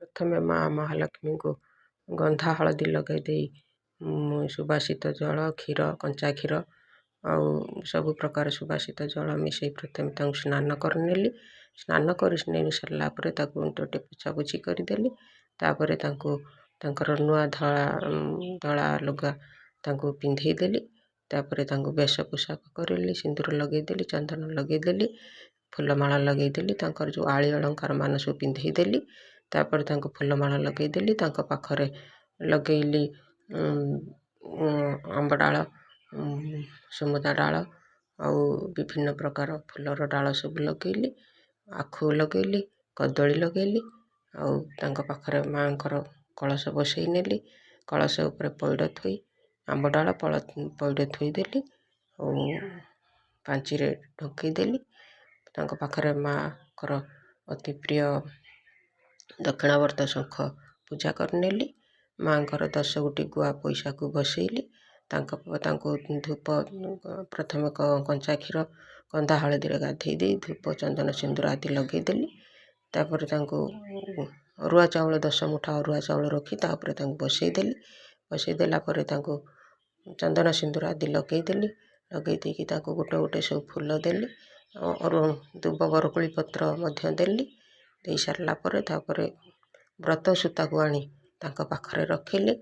ପ୍ରଥମେ ମା ମହାଲକ୍ଷ୍ମୀଙ୍କୁ ଗନ୍ଧା ହଳଦୀ ଲଗାଇ ଦେଇ ସୁବାସିତ ଜଳ, କ୍ଷୀର, କଞ୍ଚା କ୍ଷୀର ଆଉ ସବୁ ପ୍ରକାର ସୁବାସିତ ଜଳ ମିଶାଇ ପ୍ରଥମେ ତାଙ୍କୁ ସ୍ନାନ କରିନେଲି। ସ୍ନାନ କରି ନେଇ ସାରିଲା ପରେ ତାକୁ ଗୋଟେ ପୋଛାପୋଛି କରିଦେଲି। ତାପରେ ତାଙ୍କୁ ତାଙ୍କର ନୂଆ ଧଳା ଲୁଗା ତାଙ୍କୁ ପିନ୍ଧେଇ ଦେଲି। ତାପରେ ତାଙ୍କୁ ବେଶ ପୋଷାକ କରିଲି, ସିନ୍ଦୁର ଲଗେଇଦେଲି, ଚନ୍ଦନ ଲଗେଇଦେଲି, ଫୁଲମାଳ ଲଗେଇଦେଲି। ତାଙ୍କର ଯେଉଁ ଆଳି ଅଳଙ୍କାର ମାନ ସବୁ ପିନ୍ଧେଇ ଦେଲି। ତାପରେ ତାଙ୍କୁ ଫୁଲମାଳ ଲଗେଇଦେଲି। ତାଙ୍କ ପାଖରେ ଲଗେଇଲି ଆମ୍ବ ଡାଳ, ସୁମୁଦା ଡାଳ ଆଉ ବିଭିନ୍ନ ପ୍ରକାର ଫୁଲର ଡାଳ ସବୁ ଲଗେଇଲି। ଆଖୁ ଲଗେଇଲି, କଦଳୀ ଲଗେଇଲି। ଆଉ ତାଙ୍କ ପାଖରେ ମାଆଙ୍କର କଳସ ବସେଇ ନେଲି। କଳସ ଉପରେ ପଇଡ଼ ଥୋଇ ଆମ୍ବ ଡାଳ ପଇଡ଼ ଥୋଇଦେଲି ଆଉ ପାଞ୍ଚିରେ ଢଙ୍କେଇଦେଲି। ତାଙ୍କ ପାଖରେ ମାଆଙ୍କର ଅତି ପ୍ରିୟ ଦକ୍ଷିଣାବର୍ତ୍ତ ଶଙ୍ଖ ପୂଜା କରିନେଲି। ମାଆଙ୍କର 10 ଗୋଟି ଗୁଆ ପଇସାକୁ ବସେଇଲି। ତାଙ୍କୁ ଧୂପ ପ୍ରଥମେ କଞ୍ଚା କ୍ଷୀର କନ୍ଦା ହଳଦୀରେ ଗାଧେଇ ଦେଇ ଧୂପ, ଚନ୍ଦନ, ସିନ୍ଦୁର ଆଦି ଲଗେଇଦେଲି। ତାପରେ ତାଙ୍କୁ ଅରୁଆ ଚାଉଳ 10 ମୁଠା ଅରୁଆ ଚାଉଳ ରଖି ତାପରେ ତାଙ୍କୁ ବସେଇଦେଲି। ବସେଇ ଦେଲା ପରେ ତାଙ୍କୁ ଚନ୍ଦନ, ସିନ୍ଦୁର ଆଦି ଲଗେଇଦେଲି। ଲଗେଇ ଦେଇକି ତାଙ୍କୁ ଗୋଟେ ଗୋଟେ ସବୁ ଫୁଲ ଦେଲି। ଦୁବ ବରକୋଳି ପତ୍ର ମଧ୍ୟ ଦେଲି। ଦେଇ ସାରିଲା ପରେ ତାପରେ ବ୍ରତ ସୂତାକୁ ଆଣି ତାଙ୍କ ପାଖରେ ରଖିଲି।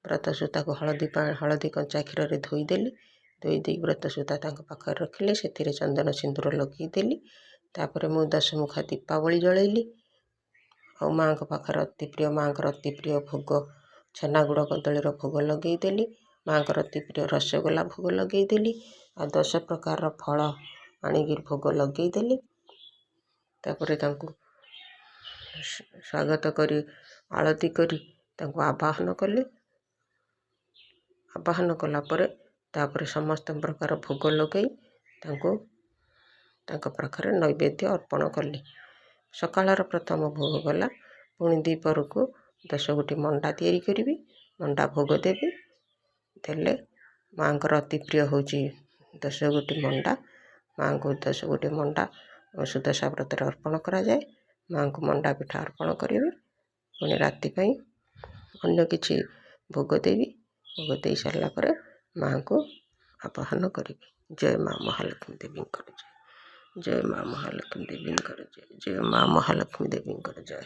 ବ୍ରତ ସୂତାକୁ ହଳଦୀ କଞ୍ଚା କ୍ଷୀରରେ ଧୋଇଦେଲି। ଧୋଇ ଦେଇ ବ୍ରତ ସୂତା ତାଙ୍କ ପାଖରେ ରଖିଲି। ସେଥିରେ ଚନ୍ଦନ ସିନ୍ଦୁର ଲଗେଇଦେଲି। ତାପରେ ମୁଁ 10 ମୁଖା ଦୀପାବଳି ଜଳେଇଲି। ଆଉ ମାଆଙ୍କର ଅତି ପ୍ରିୟ ଭୋଗ ଛେନାଗୁଡ଼ କଦଳୀର ଭୋଗ ଲଗେଇଦେଲି। ମାଆଙ୍କର ଅତି ପ୍ରିୟ ରସଗୋଲା ଭୋଗ ଲଗେଇଦେଲି। ଆଉ 10 ପ୍ରକାରର ଫଳ ଆଣିକି ଭୋଗ ଲଗେଇଦେଲି। ତାପରେ ତାଙ୍କୁ ସ୍ୱାଗତ କରି ଆଳତି କରି ତାଙ୍କୁ ଆବାହନ କଲି। ଆବାହନ କଲା ପରେ ତାପରେ ସମସ୍ତ ପ୍ରକାର ଭୋଗ ଲଗାଇ ତାଙ୍କୁ ତାଙ୍କ ପାଖରେ ନୈବେଦ୍ୟ ଅର୍ପଣ କଲି। ସକାଳର ପ୍ରଥମ ଭୋଗ ଗଲା। ପୁଣି ଦ୍ୱିପହରକୁ 10 ଗୋଟି ମଣ୍ଡା ତିଆରି କରିବି। ମଣ୍ଡା ଭୋଗ ଦେବି। ଦେଲେ ମାଆଙ୍କର ଅତି ପ୍ରିୟ ହେଉଛି 10 ଗୋଟି ମଣ୍ଡା। ମାଆଙ୍କୁ 10 ଗୋଟି ମଣ୍ଡା ସୁଦଶା ବ୍ରତରେ ଅର୍ପଣ କରାଯାଏ। ମାଆଙ୍କୁ ମଣ୍ଡା ପିଠା ଅର୍ପଣ କରିବି। ପୁଣି ରାତି ପାଇଁ ଅନ୍ୟ କିଛି ଭୋଗ ଦେବି। ଭୋଗ ଦେଇ ସାରିଲା ପରେ ମାଆଙ୍କୁ ଆବାହନ କରିବି। ଜୟ ମା ମହାଲକ୍ଷ୍ମୀ ଦେବୀଙ୍କର ଜୟ। ଜୟ ମା ମହାଲକ୍ଷ୍ମୀ ଦେବୀଙ୍କର ଜୟ। ଜୟ ମା ମହାଲକ୍ଷ୍ମୀ ଦେବୀଙ୍କର ଜୟ।